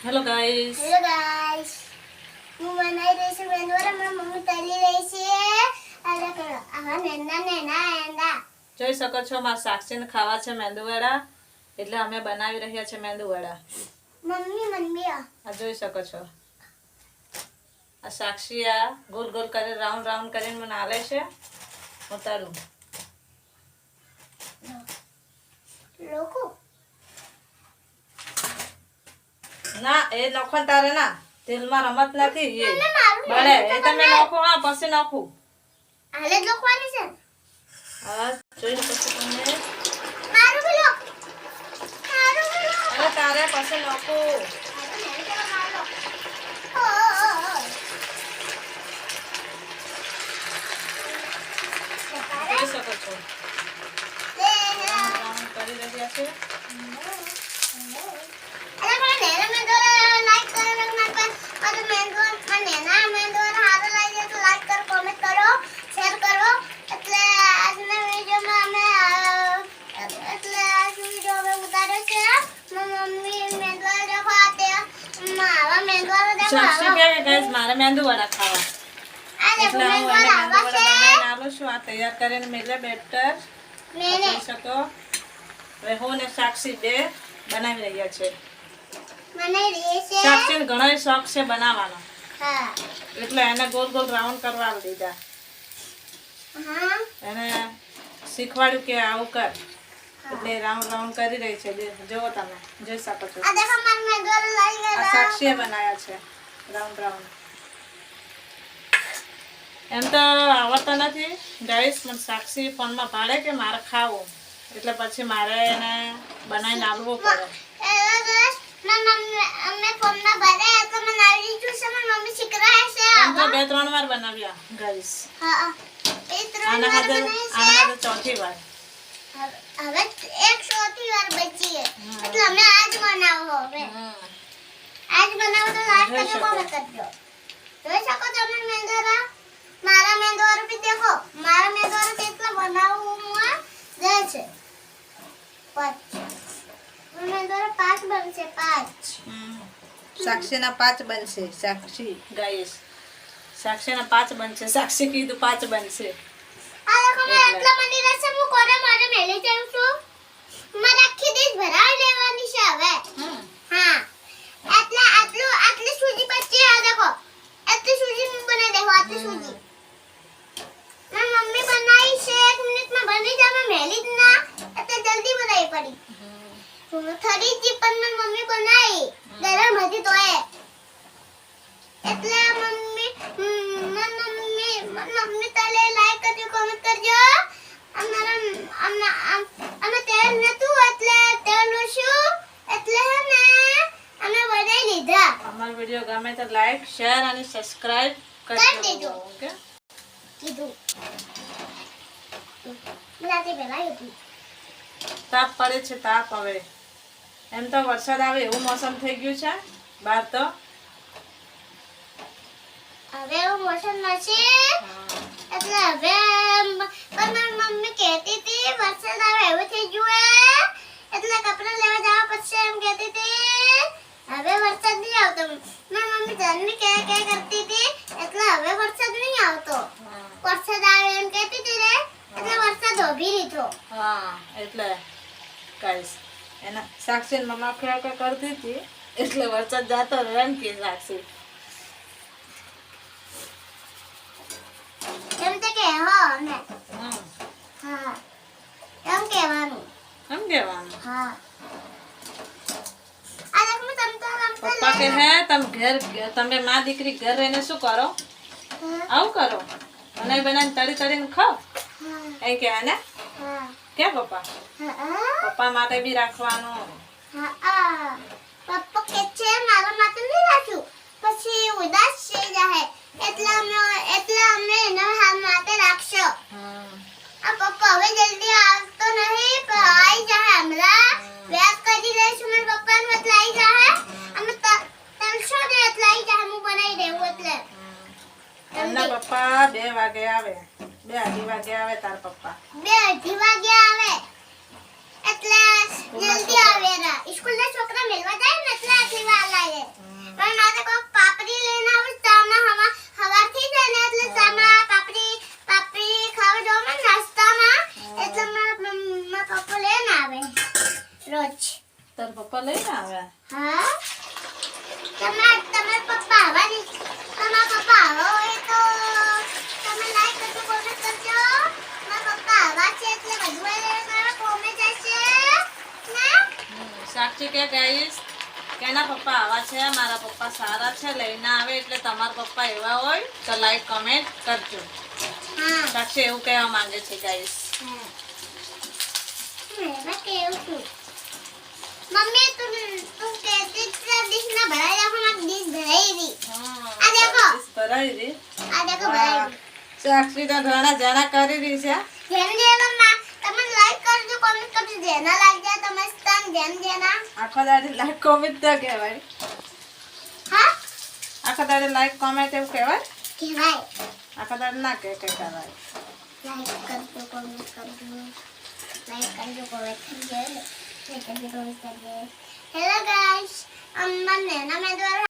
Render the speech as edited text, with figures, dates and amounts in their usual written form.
Hello guys. હું બનાવી રહી છું મેંદુવડા. મારી મમ્મી તળી રહી છે. આવા નેના એંડા જોઈ શકો છો મારા સાક્ષીને ખાવા છે મેંદુવડા, એટલે અમે બનાવી રહ્યા છે મેંદુવડા. મમ્મી આ જોઈ શકો છો, આ સાક્ષી આ ગોલ ગોલ કરી રાઉન્ડ રાઉન્ડ કરીને મને આલે છે. હું તળું. લોકો ના એ નખો તારે ના તેલમાં રમત નથી. એ મારું બળે એ તમે નાખો. હા પછી નાખું. આલે લોકવાની છે. હા જોઈ શકો છો તમે. મારું પેલો અરે તારે પછી નાખું. જોઈ શકો છો રાઉન્ડ કરી રહ્યા છે. સાક્ષી કે ગાઈસ મારે મેંદુવડા ખાવા, એટલે હું એને મેંદુવડા બનાવીને આલું છું. આ તૈયાર કરીને મેલે બેટર જોઈ શકો. હવે હું ને સાક્ષી બે બનાવી રહ્યા છે. સાક્ષીને ઘણો શોખ છે બનાવવાનો, એટલે એને ગોલ ગોલ રાઉન્ડ કરવા દીધા. એને શીખવાડ્યું કે આવું કર, એટલે રાઉન્ડ રાઉન્ડ કરી રહી છે. જુઓ તમે જોઈ શકો છો. આ સાક્ષીએ બનાવ્યા છે રાઉન્ડ રાઉન્ડ. એમ તો આવડતા નથી ગાઈસ, પણ સાક્ષી ફોનમાં પાડે કે મારે ખાવું, એટલે પછી મારે એને બનાવીને આપવું પડે. એમ તો 2-3 વાર બનાવ્યા ગાઈસ. આના હાથે ચોથી વાર. હવે એક ચોથી વાર બચી છે, એટલે અમે આજ બનાવો. હવે આજ બનાવો તો લાઈક કરજો, કોમેન્ટ કરજો. જોઈ શકો તમે મેંદુવડા. મારા મેંદુવડા ભી દેખો. મારા મેંદુવડા કેટલા બનાવું હું દે છે 5. મેંદુવડા 5 બનશે 5. સાક્ષીના 5 બનશે. સાક્ષી ગાઈસ સાક્ષીના 5 બનશે. સાક્ષી કીધું 5 બનશે. આ દેખો મેં એટલા મની રહેશે. હું કોને મારે મેલી જાઉં છું. મારે આખી ડીશ ભરાવી લેવાની છે હવે. હા આટલી સૂજી બચી. આ દેખો એટલી સૂજી હું બનાવી દેખો. આટલી સૂજી મારી મમ્મી બનાવી છે. 1 મિનિટમાં બની જાવે. મેલી જ ના એટલે જલ્દી બનાવી પડી. થોડી જી પણ મારી મમ્મી બનાવી ગરમ હતી તો એટલે મમ્મી તલે લાઈક કરજો, કોમેન્ટ કરજો. અમે તેલ નતું એટલે તેલ ઓછું એટલે ને અમે બનાવી લીધા. અમારો વિડિયો ગમે તો લાઈક શેર અને સબસ્ક્રાઇબ કરી કરજો. દેજો. ઓકે કીધું મલાતી પેલા હતી. તાપ પડે છે. તાપ હવે એમ તો વરસાદ આવે એવું મોસમ થઈ ગયું છે બહાર તો. હવે એવું મોસમ નથી એટલે હવે પણ મારી મમ્મી કહેતી હતી વરસાદ આવે એવું થઈ ગયું એટલે કપડાં લેવા જવા પડશે એમ કહેતી હતી. હવે વરસાદ નહીં આવતો. મારી મમ્મી જન્મી કે કરતી હતી એટલે હવે વરસાદ નહીં આવતો. વરસાદ આવે એમ કહેતી હતી રે એટલે વરસાદ ઊભી લીધો. હા એટલે ગાઈસ એના સાક્ષી મમ્મા ખોરાક કરતી હતી એટલે વરસાદ જાતો રહે એમ કે સાક્ષી. એમ તો કે હો ને. હા એમ કહેવાનું. એમ કહેવાનું. હા આ દેખ મેં પપ્પા કે હે તમે માં દીકરી ઘર રહીને શું કરો? આવું કરો બનાવી બનાવીને તળી તળીને ખાઓ એ કે ને. કે પપ્પા પપ્પા માટે બી રાખવાનું. પપ્પા કે છે મારા માટે નહીં રાખ્યું પછી ઉદાસ થઈ જાય એટલે અમે એના માટે રાખશો. આ પપ્પા હવે જલ્દી આવતો નહીં પણ આવી જાય. હમણાં વ્યાજ કરી દઈશું મારા પપ્પાનું એટલે આવી જાય. અમે તલશો ને એટલે આવી જાય. હું બનાવી દેવું એટલે એમના પપ્પા 2 વાગે આવે. 2-2:30 વાગે આવે તાર પપ્પા. 2-2:30 વાગે આવે એટલે જલ્દી આવે. સ્કૂલના છોકરા મેલવા જાય ને એટલે આટલી વાર લાગે. આજે કોઈ પાપડી લઈને આવું ચામાં હવારથી જ ને એટલે ચામાં પાપડી ખાવા જાવ ને નાસ્તામાં એટલે મારા પપ્પા લઈને આવે રોજ. તાર પપ્પા લઈને આવ્યા? હા તમારા પપ્પા આવવાની તમારા પપ્પા આવો હોય તો તમે લાઈક કરજો કોમેન્ટ કરજો. મારા પપ્પા આવા છે એટલે બધું મારા કોમેન્ટ હશે ને. સાક્ષી કે ગાઈસ કે એના પપ્પા આવા છે, મારા પપ્પા સારા છે, લઈને આવે એટલે તમારા પપ્પા એવા હોય તો લાઈક કમેન્ટ કરજો. હા સાક્ષી એવું કહેવા માંગે છે ગાઈસ. મેં કેવું છું મમ્મી તું કહેતી છે ડીશ ના ભરાઈ રાખો મારી ડીશ ભરાઈ રહી. આ દેખો ભરાઈ રહી. આ દેખો ભરાઈ રહી. સાક્ષી તો ઘણા જણા કરી રહી છે. જેમ જેના તમે લાઈક કરજો કોમેન્ટ કરજો જેના લાઈક જાય તમે સ્તન જેના આખો દાડી લાઈક કોમેન્ટ તો કહેવાય. હા આખો દાડી લાઈક કોમેન્ટ એવું કહેવાય? કહેવાય. આખો દાડી ના કે કહેવાય. લાઈક કરજો કોમેન્ટ કરજો લાઈક કરજો કોમેન્ટ કરજો લાઈક કરજો કોમેન્ટ કરજો. હેલો ગાઈસ અમ્મા નેના મેં દ્વારા